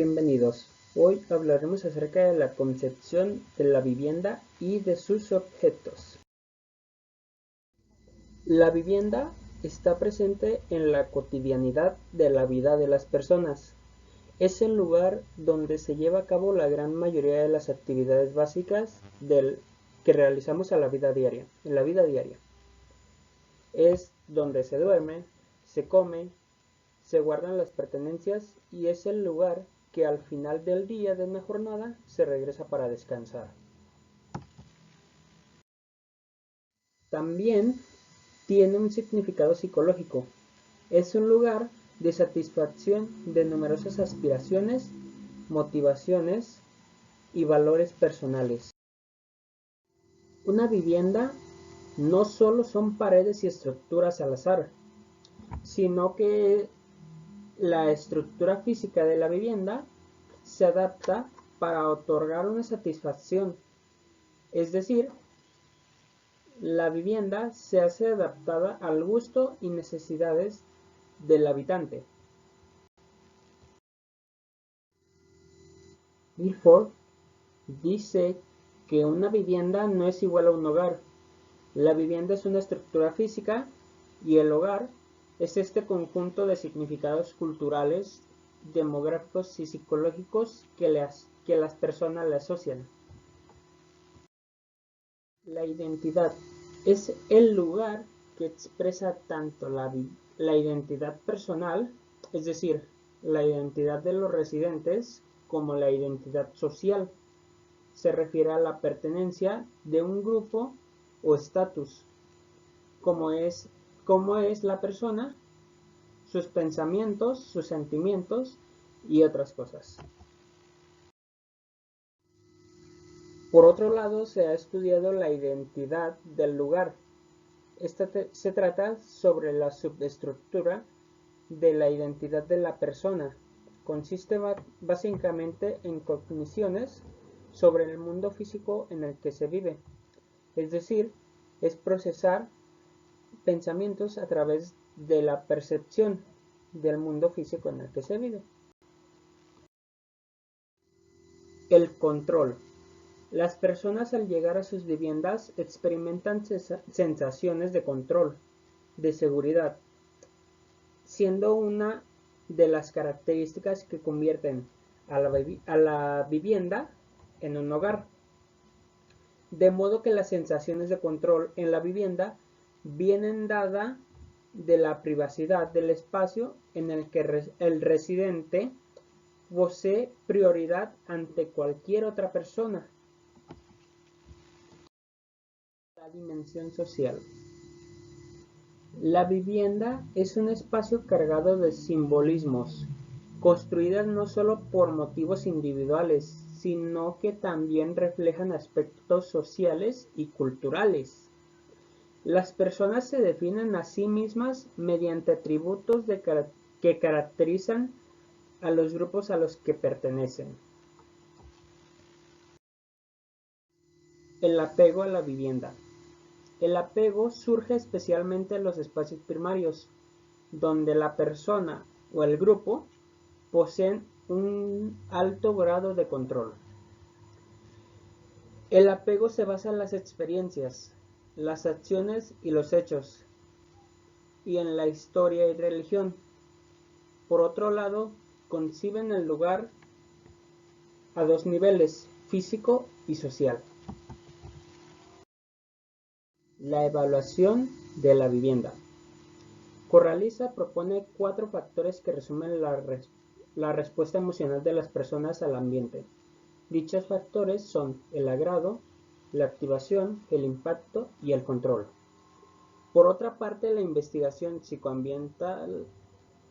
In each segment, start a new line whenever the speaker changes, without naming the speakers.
Bienvenidos. Hoy hablaremos acerca de la concepción de la vivienda y de sus objetos. La vivienda está presente en la cotidianidad de la vida de las personas. Es el lugar donde se lleva a cabo la gran mayoría de las actividades básicas que realizamos en la vida diaria. Es donde se duerme, se come, se guardan las pertenencias y es el lugar que al final del día de una jornada se regresa para descansar. También tiene un significado psicológico. Es un lugar de satisfacción de numerosas aspiraciones, motivaciones y valores personales. Una vivienda no solo son paredes y estructuras al azar, sino que la estructura física de la vivienda se adapta para otorgar una satisfacción, es decir, la vivienda se hace adaptada al gusto y necesidades del habitante. Milford dice que una vivienda no es igual a un hogar. La vivienda es una estructura física y el hogar es este conjunto de significados culturales, demográficos y psicológicos que las personas le asocian. La identidad es el lugar que expresa tanto la identidad personal, es decir, la identidad de los residentes, como la identidad social. Se refiere a la pertenencia de un grupo o estatus, como es la persona, sus pensamientos, sus sentimientos y otras cosas. Por otro lado, se ha estudiado la identidad del lugar. Se trata sobre la subestructura de la identidad de la persona. Consiste básicamente en cogniciones sobre el mundo físico en el que se vive. Es decir, es procesar pensamientos a través de la percepción del mundo físico en el que se vive. El control. Las personas al llegar a sus viviendas experimentan sensaciones de control, de seguridad, siendo una de las características que convierten a la vivienda en un hogar. De modo que las sensaciones de control en la vivienda vienen dada de la privacidad del espacio en el que el residente posee prioridad ante cualquier otra persona. La dimensión social. La vivienda es un espacio cargado de simbolismos, construidas no solo por motivos individuales, sino que también reflejan aspectos sociales y culturales. Las personas se definen a sí mismas mediante atributos que caracterizan a los grupos a los que pertenecen. El apego a la vivienda. El apego surge especialmente en los espacios primarios, donde la persona o el grupo poseen un alto grado de control. El apego se basa en las experiencias, las acciones y los hechos, y en la historia y religión. Por otro lado, conciben el lugar a dos niveles, físico y social. La evaluación de la vivienda. Corraliza propone 4 factores que resumen la respuesta emocional de las personas al ambiente. Dichos factores son el agrado, la activación, el impacto y el control. Por otra parte, la investigación psicoambiental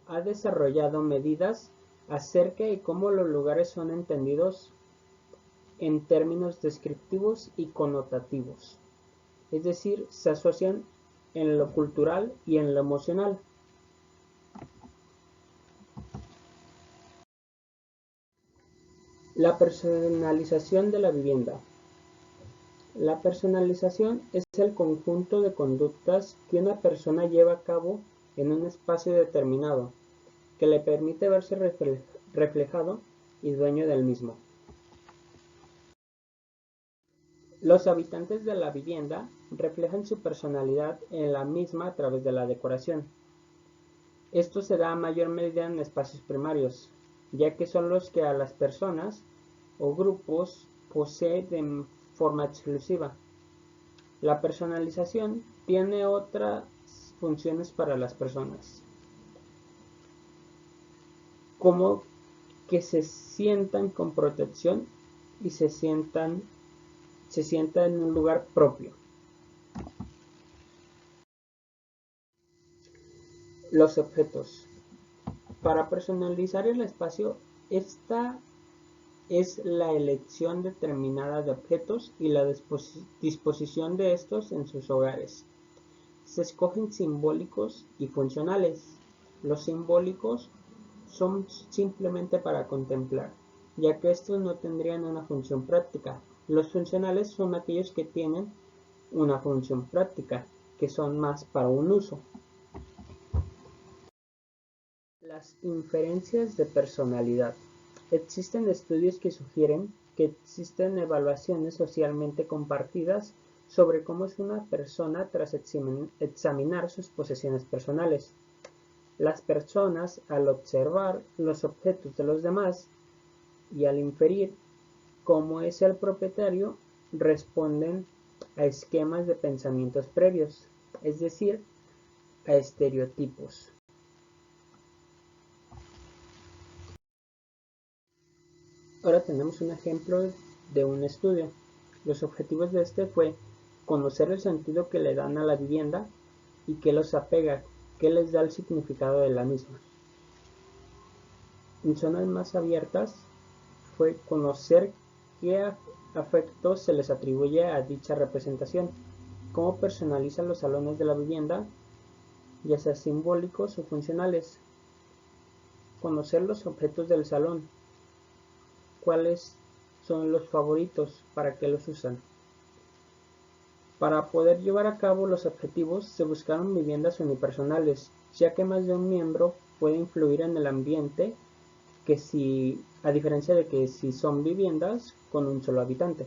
ha desarrollado medidas acerca de cómo los lugares son entendidos en términos descriptivos y connotativos. Es decir, se asocian en lo cultural y en lo emocional. La personalización de la vivienda. La personalización es el conjunto de conductas que una persona lleva a cabo en un espacio determinado, que le permite verse reflejado y dueño del mismo. Los habitantes de la vivienda reflejan su personalidad en la misma a través de la decoración. Esto se da a mayor medida en espacios primarios, ya que son los que a las personas o grupos posee de forma exclusiva. La personalización tiene otras funciones para las personas, como que se sientan con protección y se sientan en un lugar propio. Los objetos. Para personalizar el espacio, esta es la elección determinada de objetos y la disposición de estos en sus hogares. Se escogen simbólicos y funcionales. Los simbólicos son simplemente para contemplar, ya que estos no tendrían una función práctica. Los funcionales son aquellos que tienen una función práctica, que son más para un uso. Las inferencias de personalidad. Existen estudios que sugieren que existen evaluaciones socialmente compartidas sobre cómo es una persona tras examinar sus posesiones personales. Las personas, al observar los objetos de los demás y al inferir cómo es el propietario, responden a esquemas de pensamientos previos, es decir, a estereotipos. Ahora tenemos un ejemplo de un estudio. Los objetivos de este fue conocer el sentido que le dan a la vivienda y qué los apega, qué les da el significado de la misma. En zonas más abiertas fue conocer qué afectos se les atribuye a dicha representación, cómo personalizan los salones de la vivienda, ya sea simbólicos o funcionales, conocer los objetos del salón, cuáles son los favoritos, para qué los usan. Para poder llevar a cabo los objetivos se buscaron viviendas unipersonales, ya que más de un miembro puede influir en el ambiente a diferencia de que si son viviendas con un solo habitante.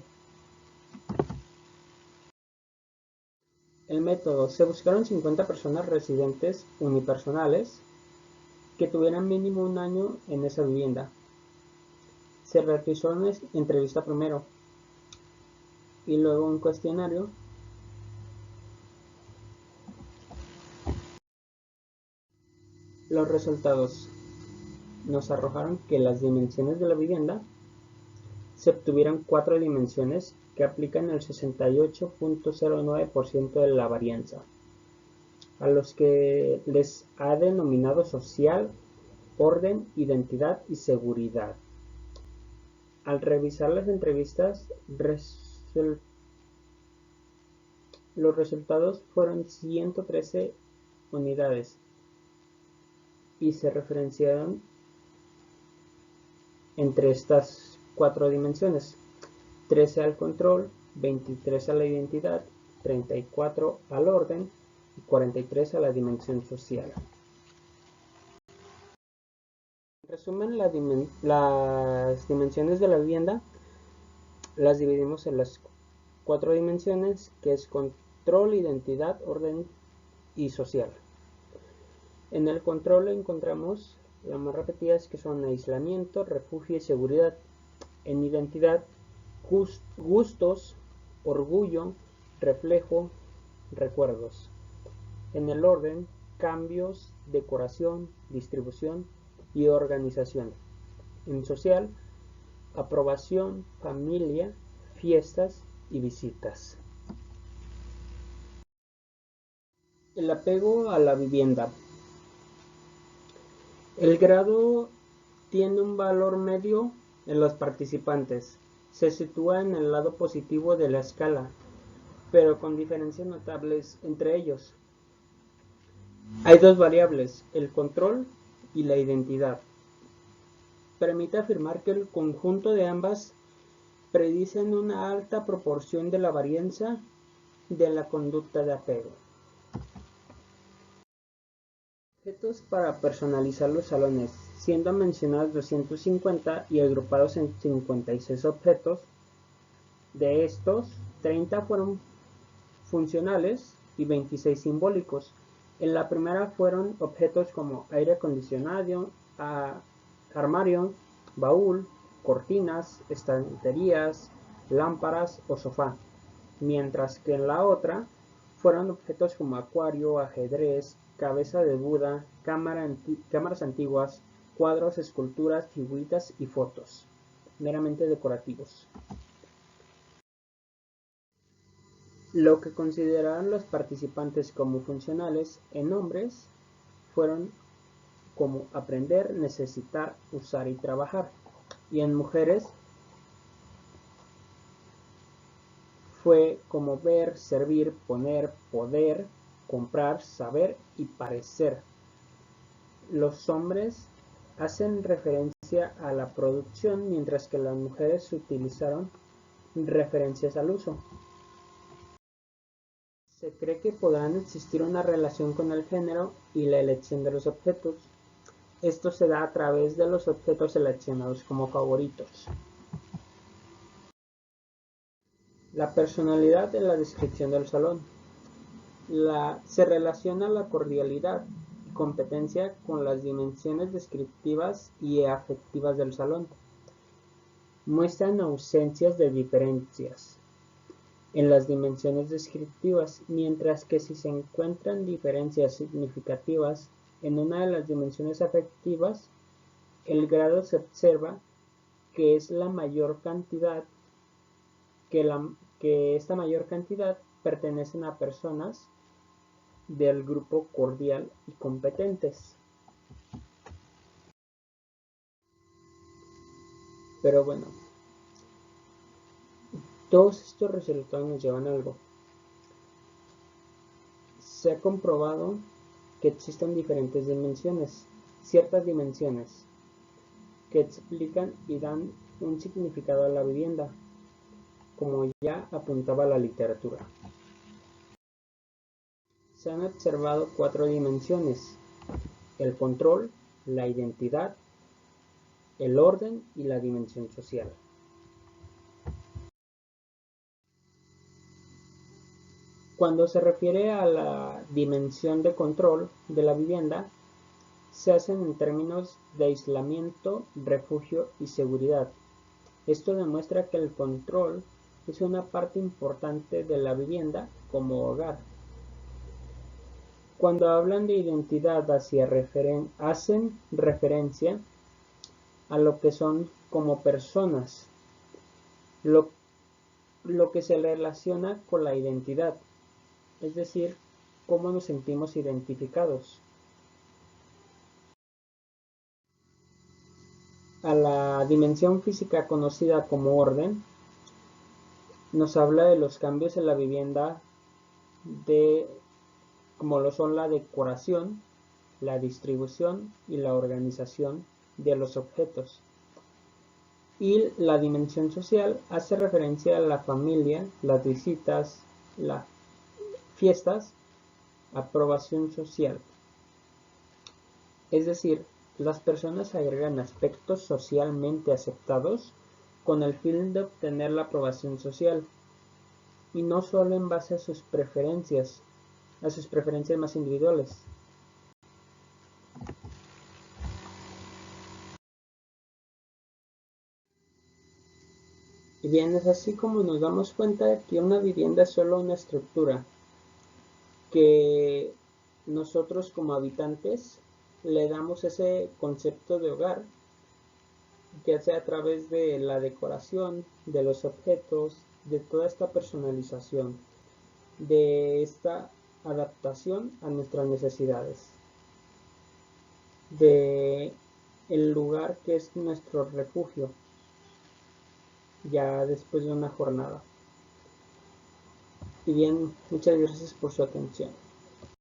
El método: se buscaron 50 personas residentes unipersonales que tuvieran mínimo un año en esa vivienda. Se realizó una entrevista primero y luego un cuestionario. Los resultados nos arrojaron que las dimensiones de la vivienda se obtuvieron 4 dimensiones que aplican el 68.09% de la varianza, a los que les ha denominado social, orden, identidad y seguridad. Al revisar las entrevistas, los resultados fueron 113 unidades y se referenciaron entre estas 4 dimensiones: 13 al control, 23 a la identidad, 34 al orden y 43 a la dimensión social. En resumen, las dimensiones de la vivienda las dividimos en las 4 dimensiones, que es control, identidad, orden y social. En el control encontramos las más repetidas, que son aislamiento, refugio y seguridad. En identidad, gustos, orgullo, reflejo, recuerdos. En el orden, cambios, decoración, distribución y organización. En social, aprobación, familia, fiestas y visitas. El apego a la vivienda. El grado tiene un valor medio en los participantes. Se sitúa en el lado positivo de la escala, pero con diferencias notables entre ellos. Hay 2 variables: el control y la identidad. Permite afirmar que el conjunto de ambas predicen una alta proporción de la varianza de la conducta de apego. Objetos para personalizar los salones. siendo mencionados 250 y agrupados en 56 objetos. De estos, 30 fueron funcionales y 26 simbólicos. En la primera fueron objetos como aire acondicionado, armario, baúl, cortinas, estanterías, lámparas o sofá, mientras que en la otra fueron objetos como acuario, ajedrez, cabeza de Buda, cámaras antiguas, cuadros, esculturas, figuritas y fotos, meramente decorativos. Lo que consideraron los participantes como funcionales en hombres fueron como aprender, necesitar, usar y trabajar. Y en mujeres fue como ver, servir, poner, poder, comprar, saber y parecer. Los hombres hacen referencia a la producción, mientras que las mujeres utilizaron referencias al uso. Se cree que podrán existir una relación con el género y la elección de los objetos. Esto se da a través de los objetos seleccionados como favoritos. La personalidad en la descripción del salón. Se relaciona la cordialidad y competencia con las dimensiones descriptivas y afectivas del salón. Muestran ausencias de diferencias en las dimensiones descriptivas, mientras que si se encuentran diferencias significativas en una de las dimensiones afectivas, el grado se observa que es la mayor cantidad, que esta mayor cantidad pertenecen a personas del grupo cordial y competentes. Pero bueno, todos estos resultados nos llevan a algo. Se ha comprobado que existen diferentes dimensiones, ciertas dimensiones, que explican y dan un significado a la vivienda, como ya apuntaba la literatura. Se han observado 4 dimensiones: el control, la identidad, el orden y la dimensión social. Cuando se refiere a la dimensión de control de la vivienda, se hacen en términos de aislamiento, refugio y seguridad. Esto demuestra que el control es una parte importante de la vivienda como hogar. Cuando hablan de identidad hacen referencia a lo que son como personas, lo que se relaciona con la identidad, es decir, cómo nos sentimos identificados. A la dimensión física conocida como orden, nos habla de los cambios en la vivienda como lo son la decoración, la distribución y la organización de los objetos. Y la dimensión social hace referencia a la familia, las visitas, las fiestas, aprobación social. Es decir, las personas agregan aspectos socialmente aceptados con el fin de obtener la aprobación social, y no solo en base a sus preferencias más individuales. Y bien, es así como nos damos cuenta de que una vivienda es solo una estructura que nosotros como habitantes le damos ese concepto de hogar, ya sea a través de la decoración, de los objetos, de toda esta personalización, de esta adaptación a nuestras necesidades, de el lugar que es nuestro refugio ya después de una jornada. Y bien, muchas gracias por su atención.